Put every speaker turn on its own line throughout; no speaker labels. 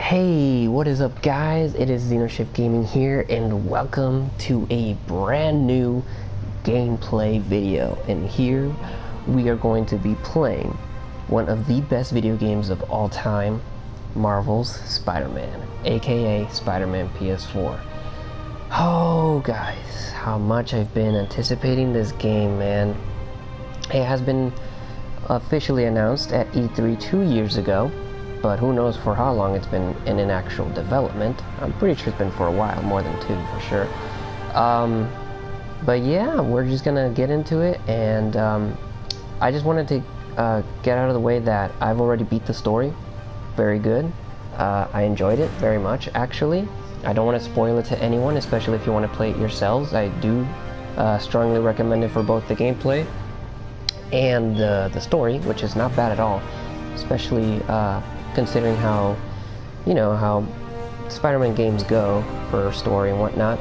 Hey, what is up guys? It is Xenoshift Gaming here and welcome to a brand new gameplay video. And here we are going to be playing one of the best video games of all time, Marvel's Spider-Man, aka Spider-Man PS4. Oh guys, how much I've been anticipating this game, man. It has been officially announced at E3 2 years ago, but who knows for how long it's been in an actual development. I'm pretty sure it's been for a while, more than 2 for sure. But yeah, we're just gonna get into it, and I just wanted to get out of the way that I've already beat the story. Very good. I enjoyed it very much, actually. I don't want to spoil it to anyone, especially if you want to play it yourselves. I do strongly recommend it for both the gameplay and the story, which is not bad at all, especially considering how, you know, how Spider-Man games go for story and whatnot.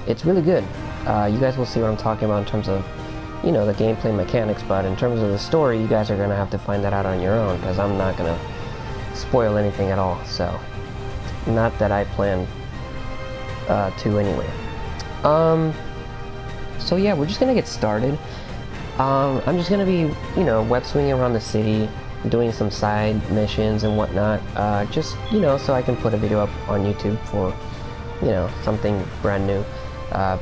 It's really good. You guys will see what I'm talking about in terms of, you know, the gameplay mechanics, but in terms of the story, you guys are going to have to find that out on your own, because I'm not going to spoil anything at all, so not that I plan to anyway. So yeah, we're just going to get started. I'm just going to be, you know, web swinging around the city, doing some side missions and whatnot, just, you know, so I can put a video up on YouTube for, you know, something brand new,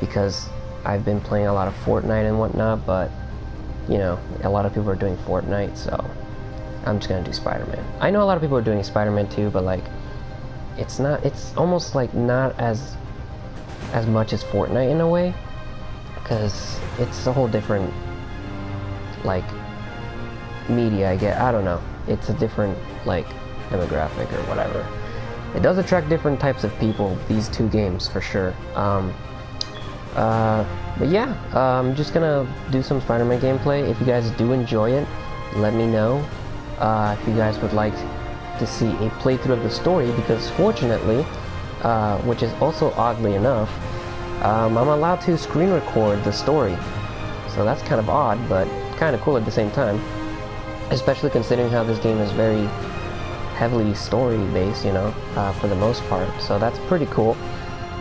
because I've been playing a lot of Fortnite and whatnot, but, you know, a lot of people are doing Fortnite, so I'm just gonna do Spider-Man. I know a lot of people are doing Spider-Man too, but like, it's almost like not as much as Fortnite in a way, because it's a whole different, like, media, I don't know. It's a different, like, demographic or whatever. It does attract different types of people, these two games, for sure. But yeah, I'm just gonna do some Spider-Man gameplay. If you guys do enjoy it, let me know. If you guys would like to see a playthrough of the story, because fortunately, which is also oddly enough, I'm allowed to screen record the story. So that's kind of odd, but kind of cool at the same time. Especially considering how this game is very heavily story-based, you know, for the most part. So that's pretty cool.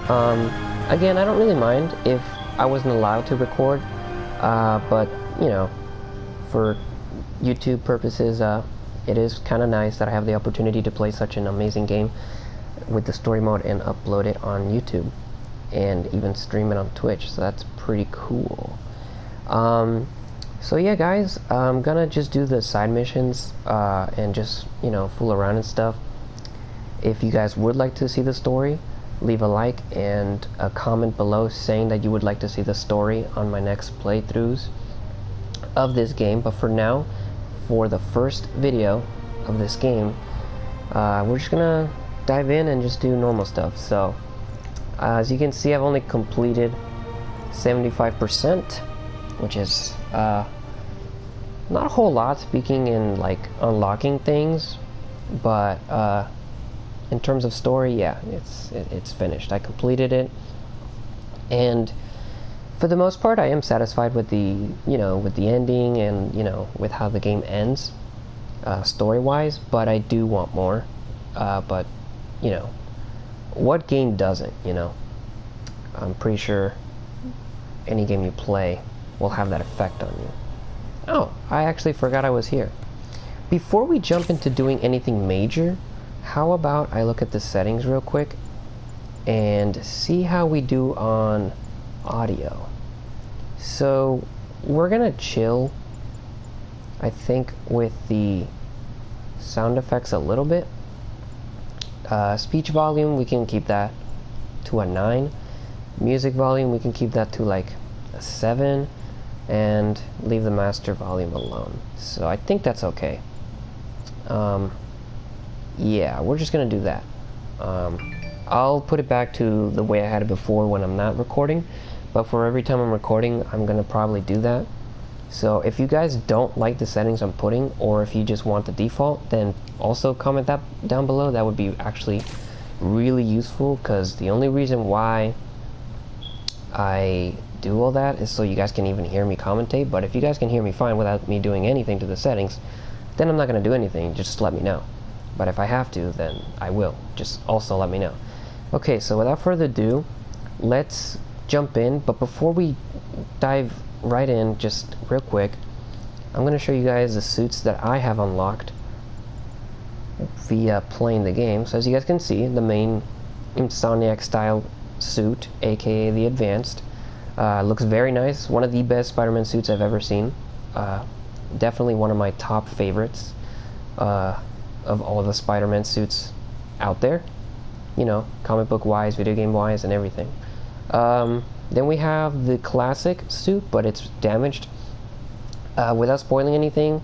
Again, I don't really mind if I wasn't allowed to record, but, you know, for YouTube purposes, it is kind of nice that I have the opportunity to play such an amazing game with the story mode and upload it on YouTube and even stream it on Twitch. So that's pretty cool. So yeah, guys, I'm gonna just do the side missions and just, you know, fool around and stuff. If you guys would like to see the story, leave a like and a comment below saying that you would like to see the story on my next playthroughs of this game. But for now, for the first video of this game, we're just gonna dive in and just do normal stuff. So as you can see, I've only completed 75%, which is not a whole lot, speaking in like unlocking things, but in terms of story, yeah, it's finished. I completed it, and for the most part, I am satisfied with the, you know, with the ending and, you know, with how the game ends, story-wise. But I do want more. But you know, what game doesn't? You know, I'm pretty sure any game you play will have that effect on you. Oh, I actually forgot I was here. Before we jump into doing anything major, how about I look at the settings real quick and see how we do on audio. So we're gonna chill, I think, with the sound effects a little bit. Speech volume, we can keep that to a 9. Music volume, we can keep that to like a 7. And leave the master volume alone. So I think that's okay. Yeah, we're just gonna do that. I'll put it back to the way I had it before when I'm not recording, but for every time I'm recording, I'm gonna probably do that. So if you guys don't like the settings I'm putting, or if you just want the default, then also comment that down below. That would be actually really useful, because the only reason why I do all that is so you guys can even hear me commentate. But if you guys can hear me fine without me doing anything to the settings, then I'm not going to do anything. Just let me know. but if I have to, then I will. Just also let me know. Okay, so without further ado, let's jump in. But before we dive right in, just real quick, I'm going to show you guys the suits that I have unlocked via playing the game. So as you guys can see, the main Insomniac style suit, aka the Advanced, looks very nice. One of the best Spider-Man suits I've ever seen. Definitely one of my top favorites of all the Spider-Man suits out there. You know, comic book wise, video game wise, and everything. Then we have the classic suit, but it's damaged. Without spoiling anything,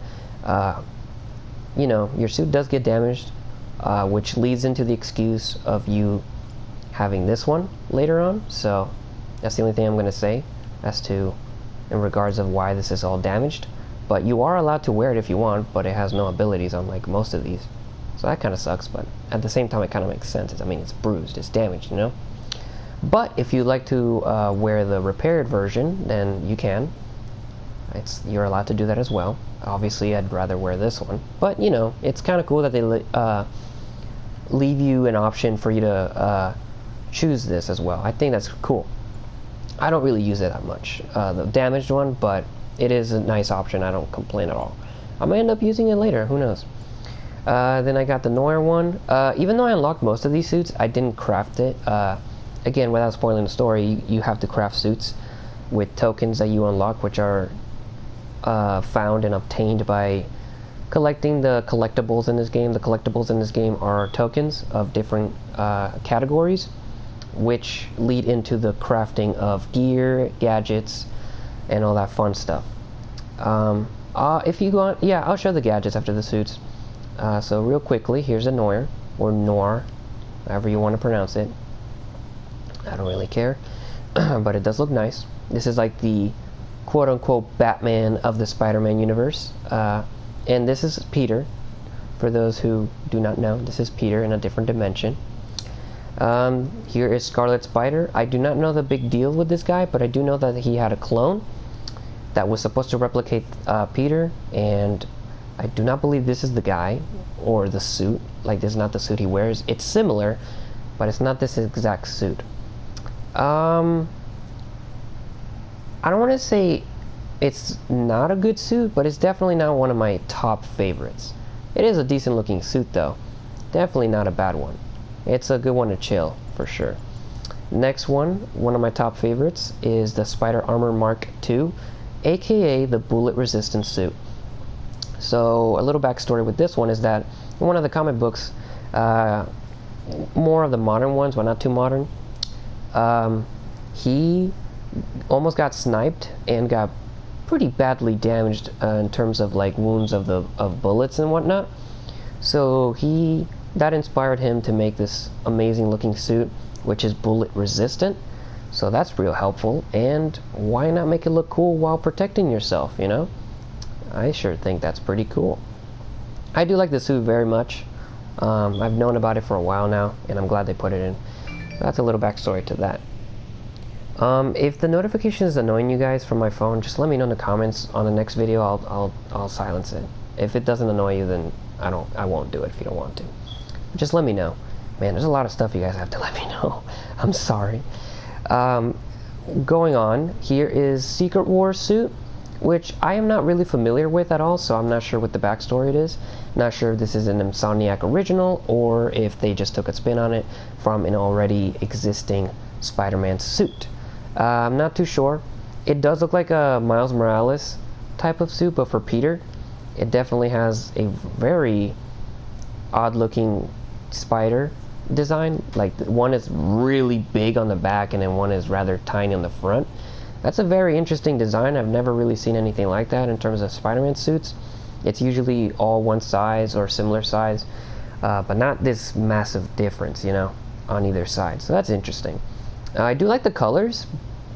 you know, your suit does get damaged, which leads into the excuse of you having this one later on. So that's the only thing I'm going to say as to in regards of why this is all damaged. But you are allowed to wear it if you want, but it has no abilities unlike most of these. So that kind of sucks, but at the same time it kind of makes sense. I mean, it's bruised, it's damaged, you know? But if you like to wear the repaired version, then you can. You're allowed to do that as well. Obviously, I'd rather wear this one. But, you know, it's kind of cool that they leave you an option for you to choose this as well. I think that's cool. I don't really use it that much, the damaged one, but it is a nice option. I don't complain at all. I might end up using it later, who knows. Then I got the Noir one. Even though I unlocked most of these suits, I didn't craft it. Again, without spoiling the story, you have to craft suits with tokens that you unlock, which are found and obtained by collecting the collectibles in this game. The collectibles in this game are tokens of different categories, which lead into the crafting of gear, gadgets, and all that fun stuff. If you want, yeah, I'll show the gadgets after the suits. So real quickly, here's a Noir, or Noir, however you want to pronounce it. I don't really care, but it does look nice. This is like the quote-unquote Batman of the Spider-Man universe. And this is Peter. For those who do not know, this is Peter in a different dimension. Here is Scarlet Spider. I do not know the big deal with this guy, but I do know that he had a clone that was supposed to replicate Peter, and I do not believe this is the guy or the suit. Like, this is not the suit he wears. It's similar, but it's not this exact suit. I don't want to say it's not a good suit, but it's definitely not one of my top favorites. It is a decent looking suit though. Definitely not a bad one. It's a good one to chill, for sure. Next one of my top favorites, is the Spider Armor Mark II, aka the bullet resistant suit. So a little backstory with this one is that in one of the comic books, more of the modern ones, but not too modern, he almost got sniped and got pretty badly damaged in terms of like wounds of bullets and whatnot. So that inspired him to make this amazing looking suit, which is bullet resistant. So that's real helpful, and why not make it look cool while protecting yourself, you know? I sure think that's pretty cool. I do like the suit very much. I've known about it for a while now, and I'm glad they put it in. That's a little backstory to that. If the notification is annoying you guys from my phone, just let me know in the comments. On the next video, I'll silence it. If it doesn't annoy you, then I won't do it if you don't want to. Just let me know. Man, there's a lot of stuff you guys have to let me know. I'm sorry. Going on, here is Secret War suit, which I am not really familiar with at all, so I'm not sure what the backstory it is. Not sure if this is an Insomniac original or if they just took a spin on it from an already existing Spider-Man suit. I'm not too sure. It does look like a Miles Morales type of suit, but for Peter, it definitely has a very odd-looking spider design. Like, one is really big on the back and then one is rather tiny on the front. That's a very interesting design. I've never really seen anything like that in terms of Spider-Man suits. It's usually all one size or similar size, but not this massive difference, you know, on either side. So that's interesting. I do like the colors.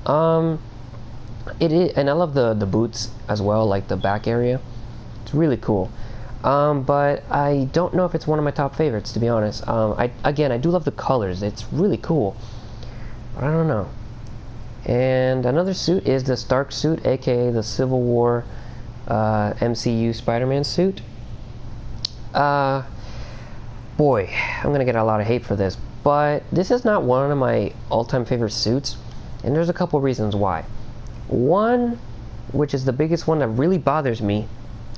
It is, and I love the boots as well, like the back area. It's really cool. But I don't know if it's one of my top favorites, to be honest. Again, I do love the colors. It's really cool. But I don't know. And another suit is the Stark suit, aka the Civil War MCU Spider-Man suit. boy, I'm gonna get a lot of hate for this, but this is not one of my all-time favorite suits, and there's a couple reasons why. One, which is the biggest one that really bothers me,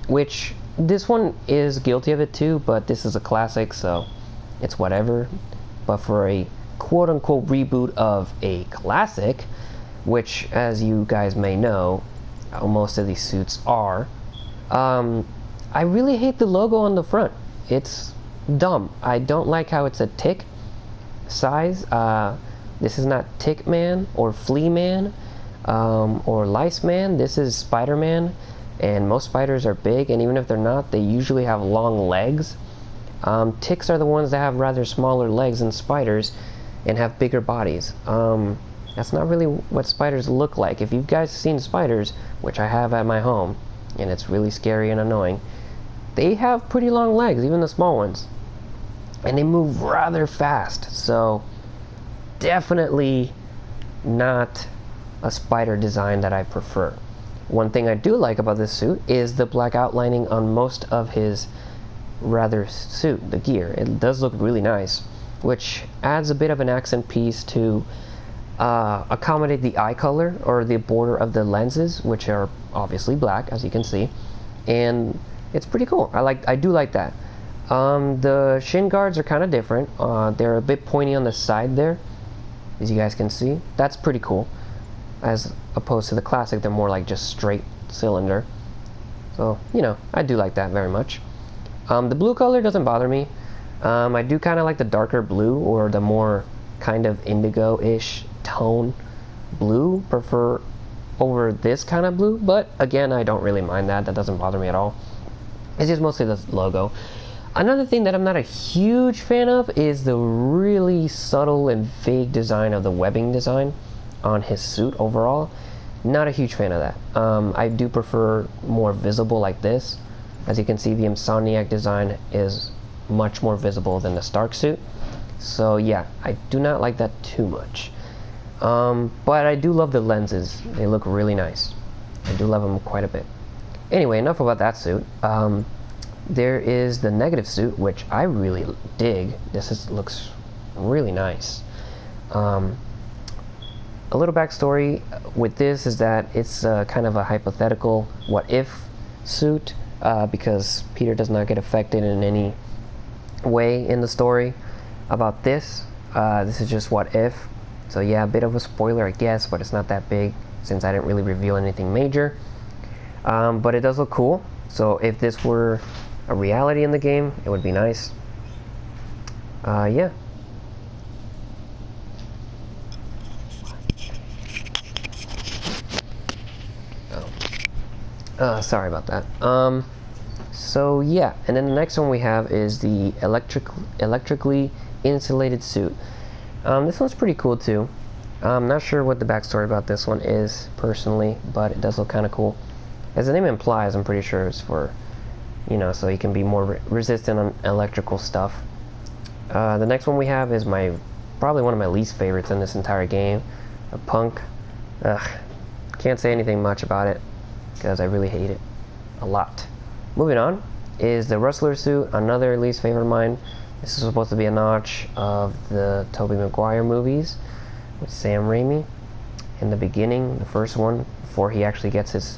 which this one is guilty of it too, but this is a classic, so it's whatever. But for a quote-unquote reboot of a classic, which, as you guys may know, most of these suits are, I really hate the logo on the front. It's dumb. I don't like how it's a tick size. This is not Tick Man or Flea Man or Lice Man. This is Spider-Man, and most spiders are big, and even if they're not, they usually have long legs. Ticks are the ones that have rather smaller legs than spiders and have bigger bodies. That's not really what spiders look like. If you guys seen spiders, which I have at my home, and it's really scary and annoying, they have pretty long legs, even the small ones. And they move rather fast, so definitely not a spider design that I prefer. One thing I do like about this suit is the black outlining on most of his rather suit, the gear. It does look really nice, which adds a bit of an accent piece to accommodate the eye color or the border of the lenses, which are obviously black, as you can see, and it's pretty cool. I do like that. The shin guards are kind of different. They're a bit pointy on the side there, as you guys can see. That's pretty cool, as opposed to the classic. They're more like just straight cylinder. So, you know, I do like that very much. The blue color doesn't bother me. I do kind of like the darker blue, or the more kind of indigo-ish tone blue, prefer over this kind of blue, but again, I don't really mind that. That doesn't bother me at all. It's just mostly the logo. Another thing that I'm not a huge fan of is the really subtle and vague design of the webbing design on his suit overall. Not a huge fan of that. I do prefer more visible like this. As you can see, the Insomniac design is much more visible than the Stark suit. So yeah, I do not like that too much. But I do love the lenses. They look really nice. I do love them quite a bit. Anyway, enough about that suit. There is the negative suit, which I really dig. Looks really nice. A little backstory with this is that it's kind of a hypothetical what-if suit, because Peter does not get affected in any way in the story about this. This is just what if. So yeah, a bit of a spoiler, I guess, but it's not that big since I didn't really reveal anything major. But it does look cool. So if this were a reality in the game, it would be nice. Yeah. Sorry about that. So yeah, and then the next one we have is the electrically insulated suit. This one's pretty cool too. I'm not sure what the backstory about this one is personally, but it does look kind of cool. As the name implies, I'm pretty sure it's for, you know, so you can be more resistant on electrical stuff. The next one we have is probably one of my least favorites in this entire game, a punk. Can't say anything much about it because I really hate it a lot. Moving on is the Rustler suit, another least favorite of mine. This is supposed to be a notch of the Tobey Maguire movies with Sam Raimi in the beginning, the first one, before he actually gets his,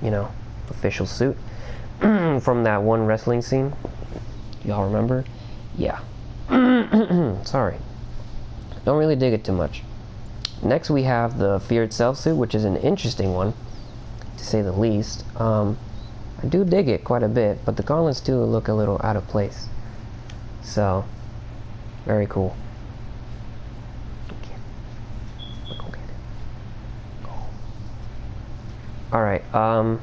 you know, official suit from that one wrestling scene. Y'all remember? Yeah. Sorry. Don't really dig it too much. Next we have the Fear Itself suit, which is an interesting one, to say the least. I do dig it quite a bit, but the gauntlets do look a little out of place. So, very cool. Alright, then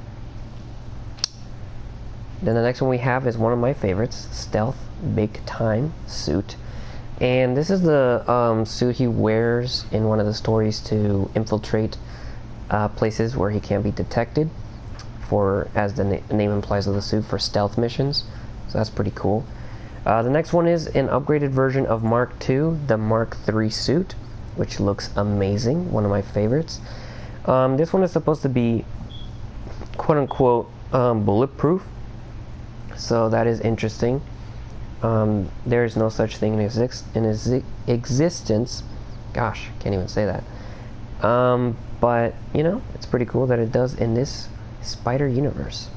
the next one we have is one of my favorites, Stealth Big Time suit. And this is the suit he wears in one of the stories to infiltrate places where he can't be detected, as the name implies of the suit, for stealth missions. So that's pretty cool. The next one is an upgraded version of Mark II, the Mark III suit, which looks amazing, one of my favorites. This one is supposed to be quote-unquote bulletproof, so that is interesting. There's no such thing in existence. Gosh, can't even say that. But you know, it's pretty cool that it does in this spider universe.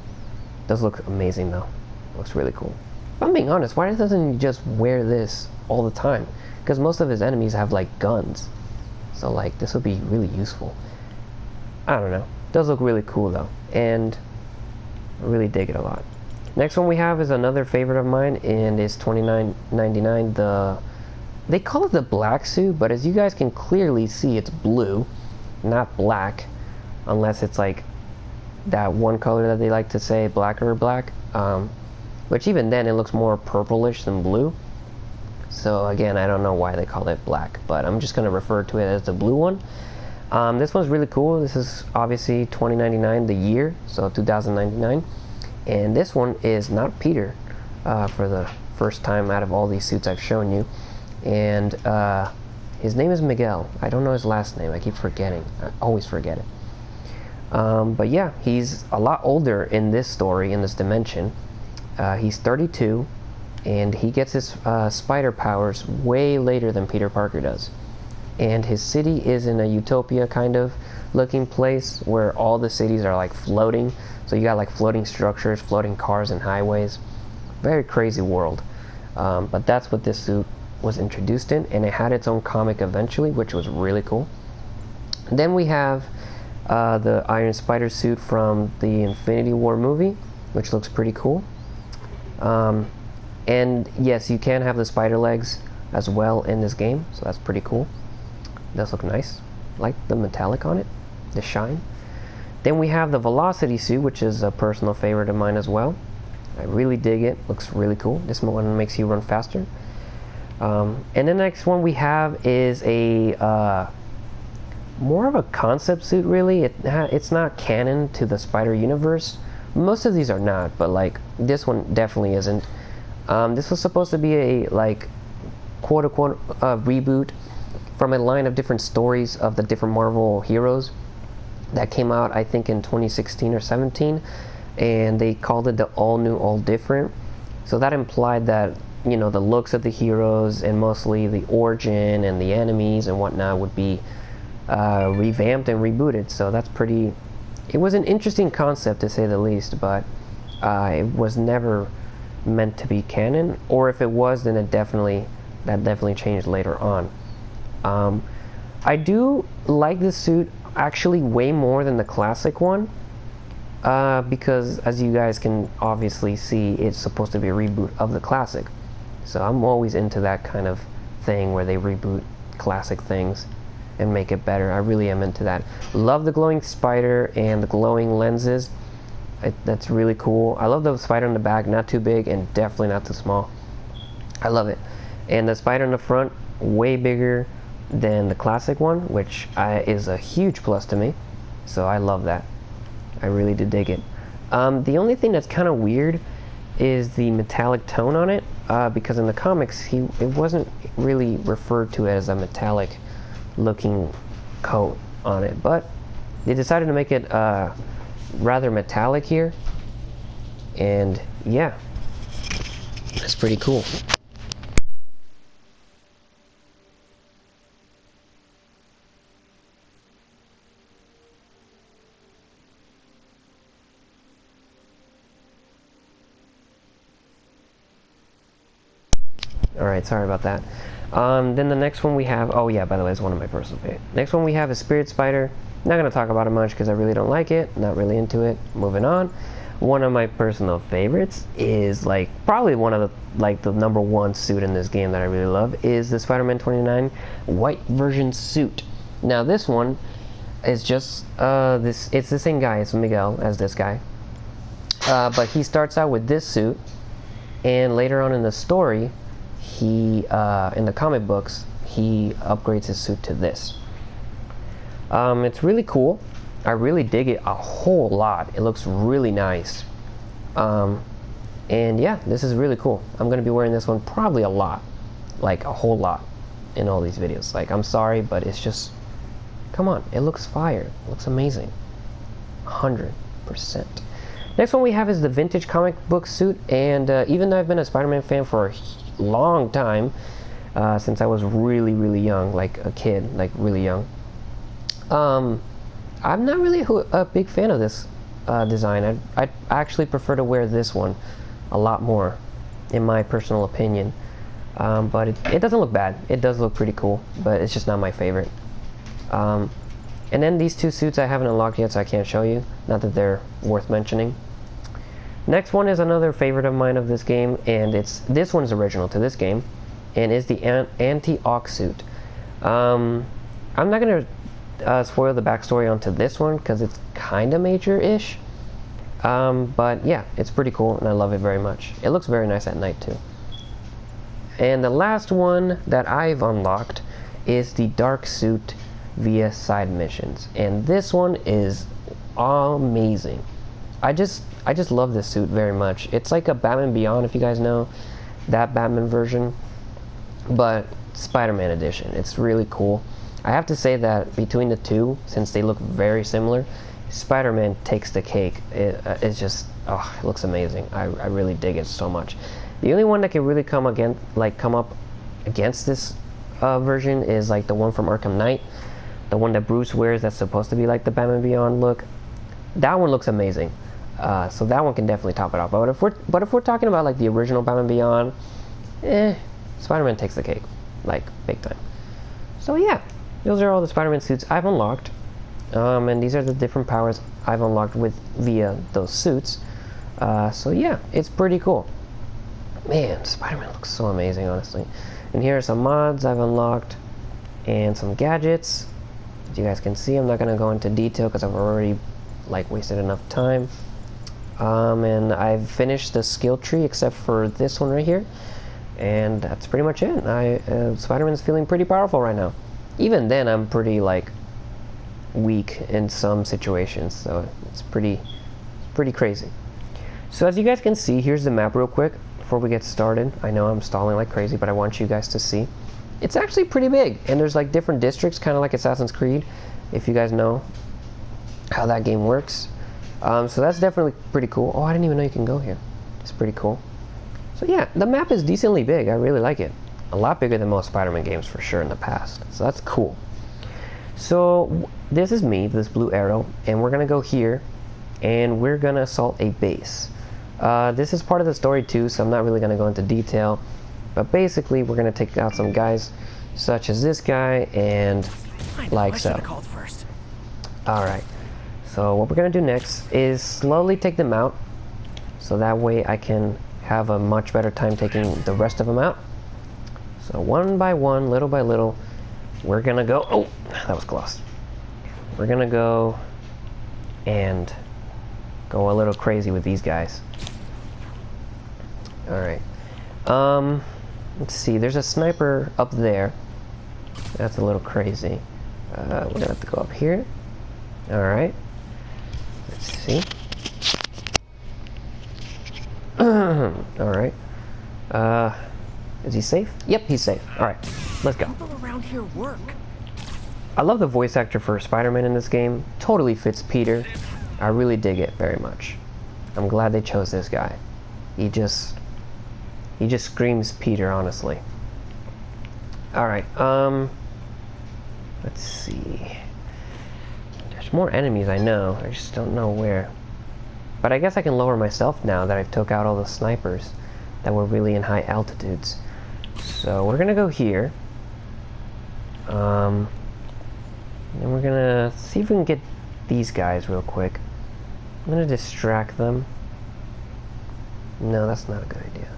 It does look amazing though. It looks really cool. If I'm being honest, why doesn't he just wear this all the time? Because most of his enemies have like guns. So like this would be really useful. I don't know. It does look really cool though. And I really dig it a lot. Next one we have is another favorite of mine, and it's $29.99. They call it the black suit, but as you guys can clearly see, it's blue, not black, unless it's like that one color that they like to say, black or black. Which even then it looks more purplish than blue. So again, I don't know why they call it black, but I'm just going to refer to it as the blue one. This one's really cool. This is obviously $20.99 the year, so 2099. And this one is not Peter for the first time out of all these suits I've shown you. And his name is Miguel. I don't know his last name. I keep forgetting. I always forget it. But yeah, he's a lot older in this story, in this dimension. He's 32, and he gets his spider powers way later than Peter Parker does. And his city is in a utopia kind of looking place where all the cities are like floating. So you got like floating structures, floating cars and highways. Very crazy world. But that's what this suit was introduced in, and it had its own comic eventually, which was really cool. And then we have the Iron Spider suit from the Infinity War movie, which looks pretty cool. And yes, you can have the spider legs as well in this game, so that's pretty cool. It does look nice. I like the metallic on it, the shine. Then we have the Velocity suit, which is a personal favorite of mine as well. I really dig it. Looks really cool. This one makes you run faster. And the next one we have is a more of a concept suit, really. It's not canon to the Spider universe. Most of these are not, but like this one definitely isn't. This was supposed to be a like quote-unquote reboot from a line of different stories of the different Marvel heroes that came out, I think, in 2016 or 17, and they called it the All New, All Different. So that implied that, you know, the looks of the heroes and mostly the origin and the enemies and whatnot would be revamped and rebooted. So that's pretty... It was an interesting concept, to say the least, but it was never meant to be canon, or if it was, then that definitely changed later on. I do like this suit actually way more than the classic one, because as you guys can obviously see, it's supposed to be a reboot of the classic. So I'm always into that kind of thing where they reboot classic things and make it better. I really am into that. Love the glowing spider and the glowing lenses. That's really cool. I love the spider in the back, not too big and definitely not too small. I love it. And the spider in the front, way bigger than the classic one, which is a huge plus to me. So I love that. I really did dig it. The only thing that's kind of weird is the metallic tone on it, because in the comics it wasn't really referred to as a metallic looking coat on it, but they decided to make it rather metallic here, and yeah, that's pretty cool. Alright, sorry about that. Then the next one we have, oh yeah, by the way, it's one of my personal favorites. Next one we have is Spirit Spider. Not going to talk about it much because I really don't like it. Not really into it. Moving on. One of my personal favorites is like probably one of the number one suit in this game that I really love is the Spider-Man 29 white version suit. Now this one is just it's the same guy. It's Miguel as this guy. But he starts out with this suit, and later on in the story, he in the comic books, he upgrades his suit to this. It's really cool. I really dig it a whole lot. It looks really nice. And yeah, this is really cool. I'm going to be wearing this one probably a lot. Like a whole lot in all these videos. Like, I'm sorry, but it's just... Come on, it looks fire. It looks amazing. 100%. Next one we have is the vintage comic book suit, and even though I've been a Spider-Man fan for a long time, since I was really, really young, like a kid, like really young, I'm not really a big fan of this design. I actually prefer to wear this one a lot more, in my personal opinion. But it doesn't look bad. It does look pretty cool, but it's just not my favorite. And then these two suits I haven't unlocked yet, so I can't show you. Not that they're worth mentioning. Next one is another favorite of mine of this game, and this one's original to this game, and is the anti-Ock suit. I'm not going to spoil the backstory onto this one, because it's kind of major-ish. But yeah, it's pretty cool, and I love it very much. It looks very nice at night, too. And the last one that I've unlocked is the dark suit via side missions, and this one is amazing. I just love this suit very much. It's like a Batman Beyond, if you guys know that Batman version, but Spider-Man edition. It's really cool. I have to say that between the two, since they look very similar, Spider-Man takes the cake. It's just, oh, it looks amazing. I really dig it so much. The only one that can really come up against this version is like the one from Arkham Knight, the one that Bruce wears that's supposed to be like the Batman Beyond look. That one looks amazing. So that one can definitely top it off. But if we're talking about like the original Batman Beyond, Spider-Man takes the cake, like big time. So yeah, those are all the Spider-Man suits I've unlocked, and these are the different powers I've unlocked via those suits. So yeah, it's pretty cool. Man, Spider-Man looks so amazing, honestly. And here are some mods I've unlocked and some gadgets. As you guys can see, I'm not going to go into detail because I've already wasted enough time. And I've finished the skill tree except for this one right here. And that's pretty much it. Spider-Man's feeling pretty powerful right now. Even then, I'm pretty weak in some situations, so it's pretty crazy. So as you guys can see, here's the map real quick before we get started. I know I'm stalling like crazy, but I want you guys to see. It's actually pretty big, and there's like different districts, kind of like Assassin's Creed, if you guys know how that game works. So that's definitely pretty cool. Oh, I didn't even know you can go here. It's pretty cool. So yeah, the map is decently big. I really like it. A lot bigger than most Spider-Man games for sure in the past. So that's cool. So this is me, this blue arrow, and we're gonna go here, and we're gonna assault a base. This is part of the story too, so I'm not really gonna go into detail. But basically, we're gonna take out some guys, such as this guy, and like so. Alright, so what we're gonna do next is slowly take them out, so that way I can have a much better time taking the rest of them out. So one by one, little by little, we're gonna go, oh, that was close. We're gonna go and go a little crazy with these guys. Alright, let's see, there's a sniper up there. That's a little crazy. We're gonna have to go up here. Alright. Let's see. Alright. Is he safe? Yep, he's safe. Alright, let's go.
People around here work.
I love the voice actor for Spider-Man in this game. Totally fits Peter. I really dig it very much. I'm glad they chose this guy. He just screams Peter, honestly. Alright, let's see. There's more enemies, I know. I just don't know where. But I guess I can lower myself now that I've took out all the snipers that were really in high altitudes. So we're gonna go here. And we're gonna see if we can get these guys real quick. I'm gonna distract them. No, that's not a good idea.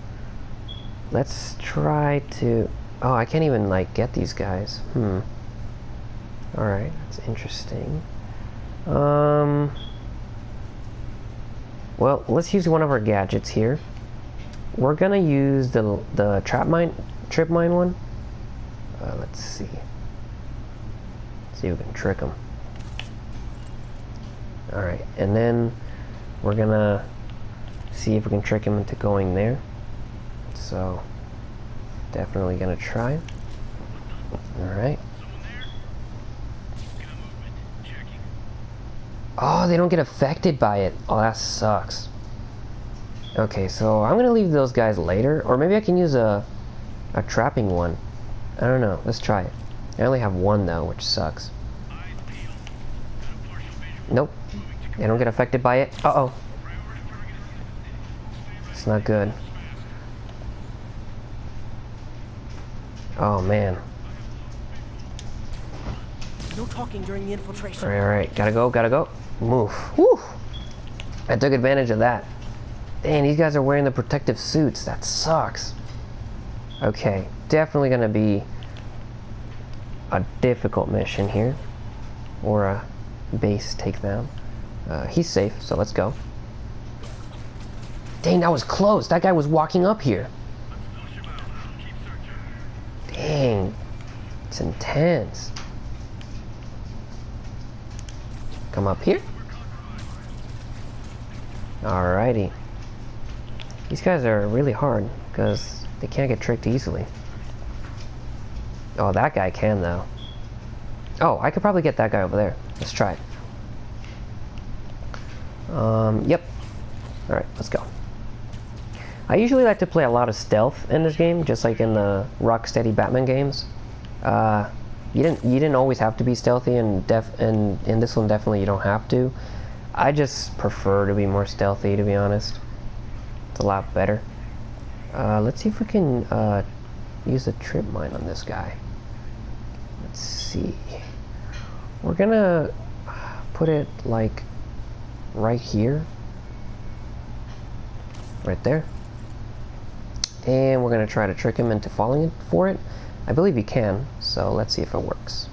Let's try to... Oh, I can't even, get these guys. Alright, that's interesting. Well, let's use one of our gadgets here. We're gonna use the trip mine one. Let's see. See if we can trick them. Alright, and then we're gonna see if we can trick him into going there. So, definitely gonna try. Alright. Oh, they don't get affected by it. Oh, that sucks. Okay, so I'm gonna leave those guys later, or maybe I can use a trapping one. I don't know. Let's try it. I only have one though, which sucks. Nope. They don't get affected by it. Uh-oh. It's not good. Oh, man.
No talking during the infiltration.
Alright. Gotta go, gotta go. Move. Woo! I took advantage of that. Dang, these guys are wearing the protective suits. That sucks. Okay. Definitely gonna be a difficult mission here. Or a base takedown. He's safe, so let's go. Dang, that was close. That guy was walking up here. Dang. It's intense. Come up here. Alrighty. These guys are really hard because they can't get tricked easily. Oh, that guy can though. Oh, I could probably get that guy over there. Let's try it. Yep. Alright, let's go. I usually like to play a lot of stealth in this game, just like in the Rocksteady Batman games. You didn't always have to be stealthy, and in this one definitely you don't have to. I just prefer to be more stealthy, to be honest. It's a lot better. Let's see if we can use a trip mine on this guy. Let's see. We're gonna put it like right here. Right there. And we're gonna try to trick him into falling for it. I believe he can, so let's see if it works.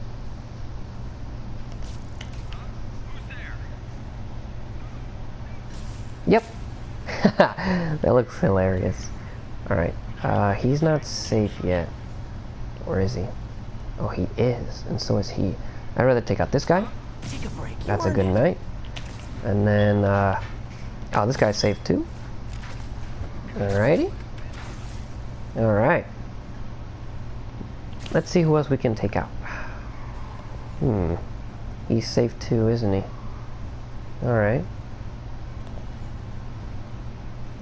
Yep. That looks hilarious. Alright. He's not safe yet. Or is he? Oh, he is, and so is he. I'd rather take out this guy.
Take a break.
That's a good night. And then, oh, this guy's safe too. Alrighty. Alright. Let's see who else we can take out. He's safe too, isn't he? Alright.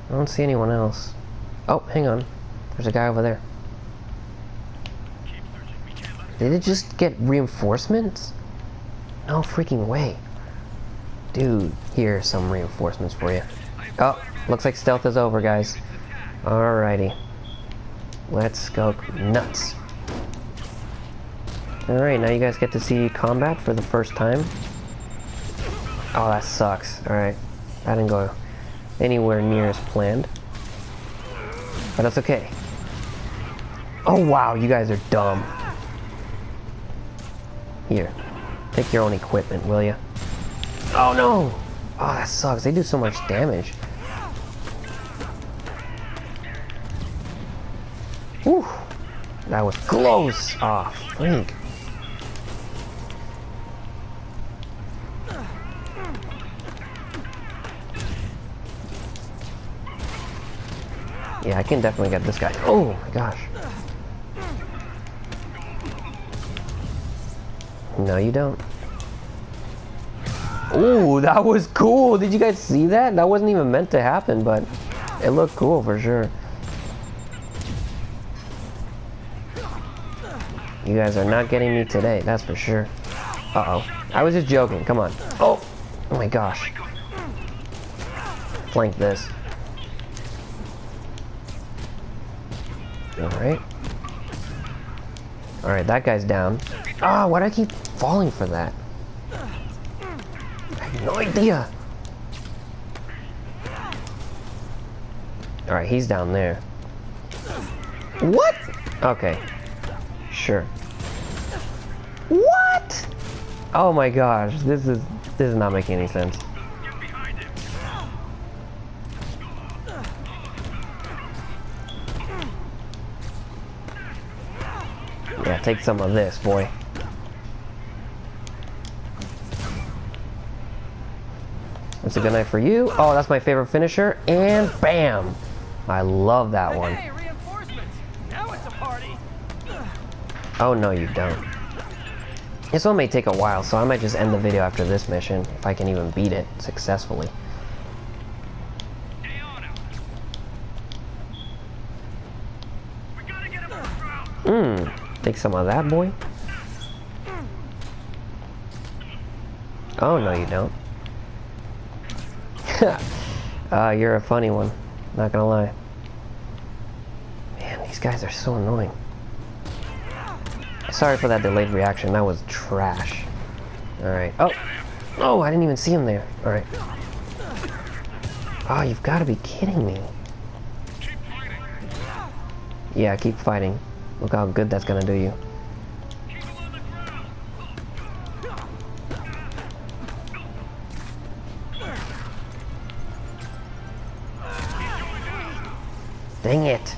I don't see anyone else. Oh, hang on. There's a guy over there. Did it just get reinforcements? No freaking way. Dude, here's some reinforcements for you. Oh, looks like stealth is over, guys. Alrighty. Let's go nuts. Alright, now you guys get to see combat for the first time. Oh, that sucks. Alright. That didn't go anywhere near as planned. But that's okay. Oh, wow, you guys are dumb. Here. Take your own equipment, will you? Oh, no! Oh, that sucks. They do so much damage. Whew. That was close. Ah, oh, freak. Yeah, I can definitely get this guy. Oh my gosh. No, you don't. Ooh, that was cool. Did you guys see that? That wasn't even meant to happen, but it looked cool for sure. You guys are not getting me today, that's for sure. Uh-oh. I was just joking. Come on. Oh! Oh my gosh. Flank this. Alright. Alright, that guy's down. Ah, why do I keep falling for that? I have no idea. Alright, he's down there. What? Okay. Sure. What? Oh my gosh, this is not making any sense. Yeah, take some of this, boy. That's a good night for you. Oh, that's my favorite finisher. And bam! I love that one.
Hey, reinforcements! Now it's a party.
Oh, no, you don't. This one may take a while, so I might just end the video after this mission, if I can even beat it successfully. Take some of that, boy. Oh, no you don't. You're a funny one. Not gonna lie. Man, these guys are so annoying. Sorry for that delayed reaction. That was trash. Alright. Oh! Oh, I didn't even see him there. Alright. Oh, you've got to be kidding me. Yeah, keep fighting. Look how good that's gonna do you. Dang it!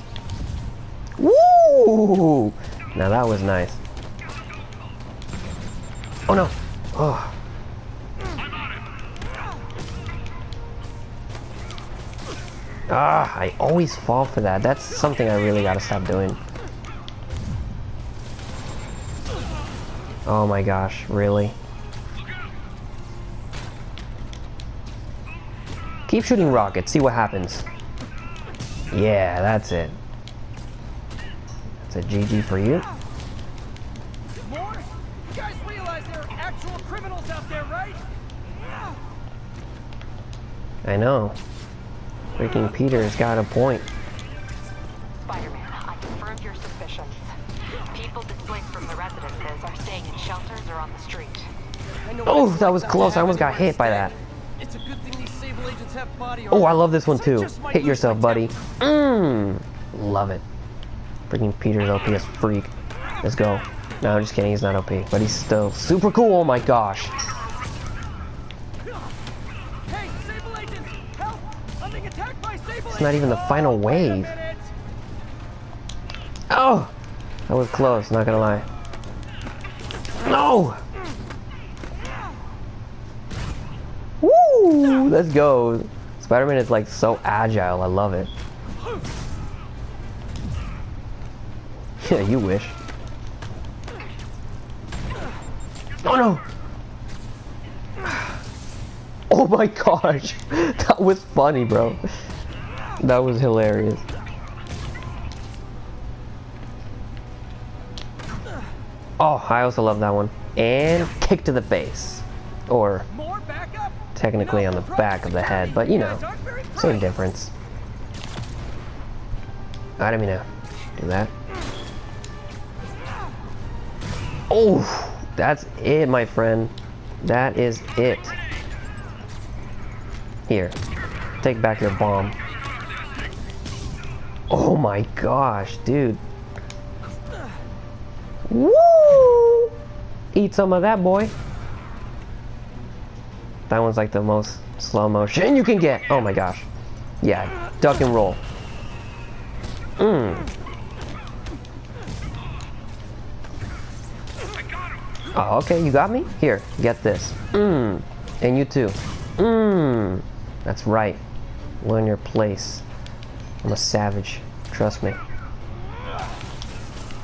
Woo! Now that was nice. Oh no! Oh. Ah, I always fall for that. That's something I really gotta stop doing. Oh my gosh, really? Keep shooting rockets, see what happens. Yeah, that's it. That's a GG for you.
More? You guys realize there are actual criminals out there, right?
I know. Freaking Peter's got a point.
Spider-Man, I confirmed your suspicions. People displaced from the residences are staying in shelters or on the street.
Oh, that was close. I almost got hit by that.
It's a good thing these Sable agents have body
Oh, I
armor.
love this one too.
Just might
Hit
lose
yourself,
my
buddy.
temper.
Love it. Freaking Peter's OP as freak. Let's go. No, I'm just kidding. He's not OP, but he's still super cool. Oh my gosh.
Hey, Sable agents, help! I'm being attacked by Sable
It's not even the final wave. Oh, that was close. Not gonna lie. No. Woo! Let's go. Spider-Man is like so agile. I love it. Yeah, you wish. Oh no! Oh my gosh! That was funny, bro. That was hilarious. Oh, I also love that one. And kick to the face. Or technically on the back of the head, but you know, same difference. Alright, let me know. Do that. Oh, that's it, my friend. That is it. Here, take back your bomb. Oh my gosh, dude. Woo! Eat some of that, boy. That one's like the most slow motion you can get. Oh my gosh. Yeah, duck and roll. Oh, okay, you got me? Here, get this. And you too. That's right. Learn your place. I'm a savage. Trust me.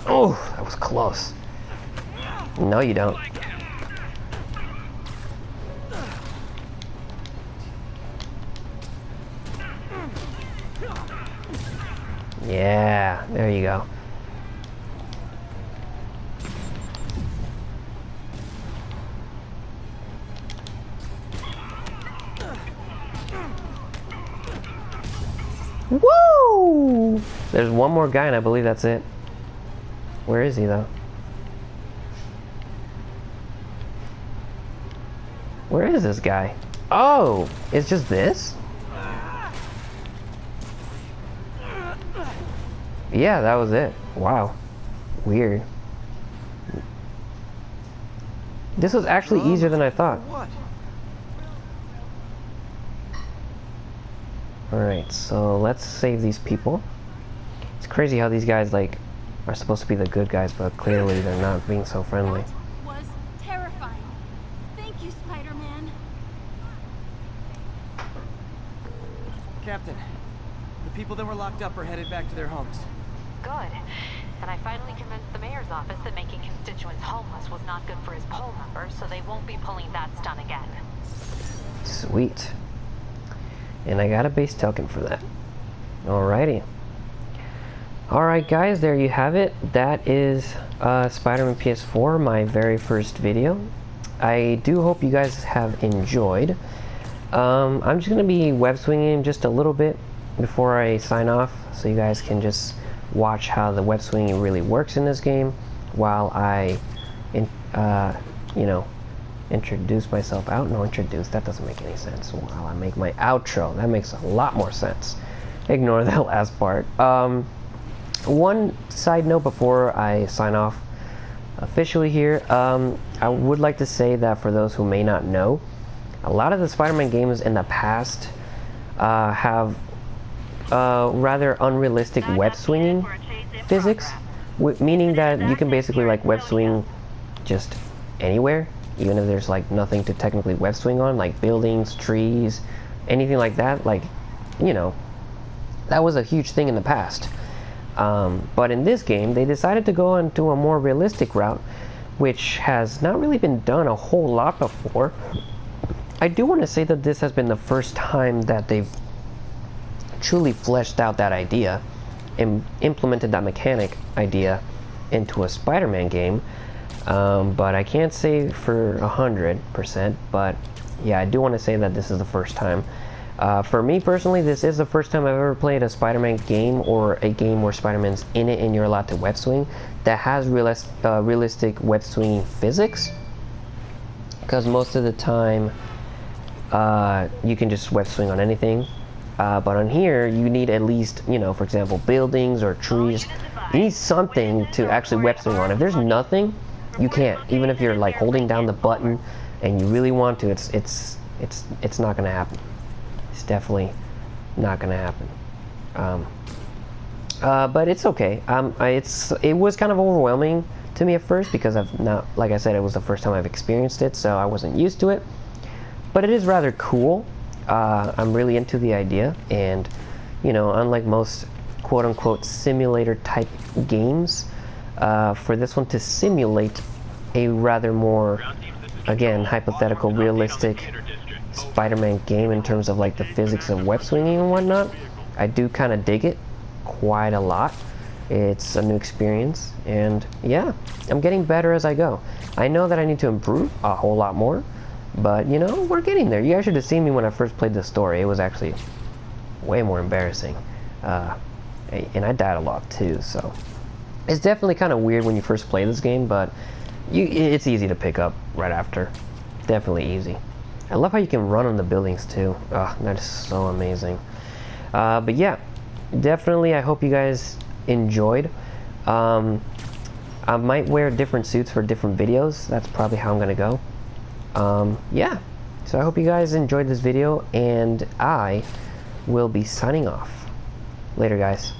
Oh, that was close. No, you don't. Yeah, there you go. Woo! There's one more guy and I believe that's it. Where is he though? Where is this guy? Oh, it's just this? Yeah, that was it. Wow. Weird. This was actually easier than I thought. Alright, so let's save these people. It's crazy how these guys, like, are supposed to be the good guys, but clearly they're not being so friendly.
That was terrifying. Thank you, Spider-Man.
Captain, the people that were locked up are headed back to their homes.
Good. And I finally convinced the mayor's office that making constituents homeless was not good for his poll numbers, so they won't be pulling that stunt again.
Sweet. And I got a base token for that. Alrighty. Alright guys, there you have it. That is Spider-Man PS4, my very first video. I do hope you guys have enjoyed. I'm just going to be web swinging just a little bit before I sign off, so you guys can just watch how the web swinging really works in this game while I, you know, introduce myself out. No, introduce, that doesn't make any sense. While I make my outro, that makes a lot more sense. Ignore that last part. One side note before I sign off officially here, I would like to say that for those who may not know, a lot of the Spider-Man games in the past have rather unrealistic web swinging physics, meaning that you can basically like web swing just anywhere, even if there's like nothing to technically web swing on, like buildings, trees, anything like that. Like, you know, that was a huge thing in the past. But in this game, they decided to go into a more realistic route, which has not really been done a whole lot before. I do want to say that this has been the first time that they've truly fleshed out that idea and implemented that mechanic idea into a Spider-Man game. But I can't say for 100%, but yeah, I do want to say that this is the first time. For me personally, this is the first time I've ever played a Spider-Man game, or a game where Spider-Man's in it and you're allowed to web swing, that has realistic web swinging physics. Because most of the time, you can just web swing on anything. But on here, you need at least, you know, for example, buildings or trees. You need something to actually web swing on. If there's nothing, you can't. Even if you're like holding down the button and you really want to, it's not gonna happen. It's definitely not gonna happen. But it's okay. It was kind of overwhelming to me at first because I've not, like I said, it was the first time I've experienced it, so I wasn't used to it. But it is rather cool. I'm really into the idea, and you know, unlike most quote-unquote simulator type games, for this one to simulate a rather more, again, hypothetical, realistic Spider-Man game in terms of like the physics of web swinging and whatnot, I do kind of dig it quite a lot. It's a new experience, and yeah, I'm getting better as I go. I know that I need to improve a whole lot more, but you know, we're getting there. You guys should have seen me when I first played this story. It was actually way more embarrassing, and I died a lot too, so it's definitely kind of weird when you first play this game, but it's easy to pick up right after. Definitely easy. I love how you can run on the buildings too. That is so amazing. But yeah, definitely I hope you guys enjoyed. I might wear different suits for different videos. That's probably how I'm gonna go. Yeah, so I hope you guys enjoyed this video, and I will be signing off. Later, guys.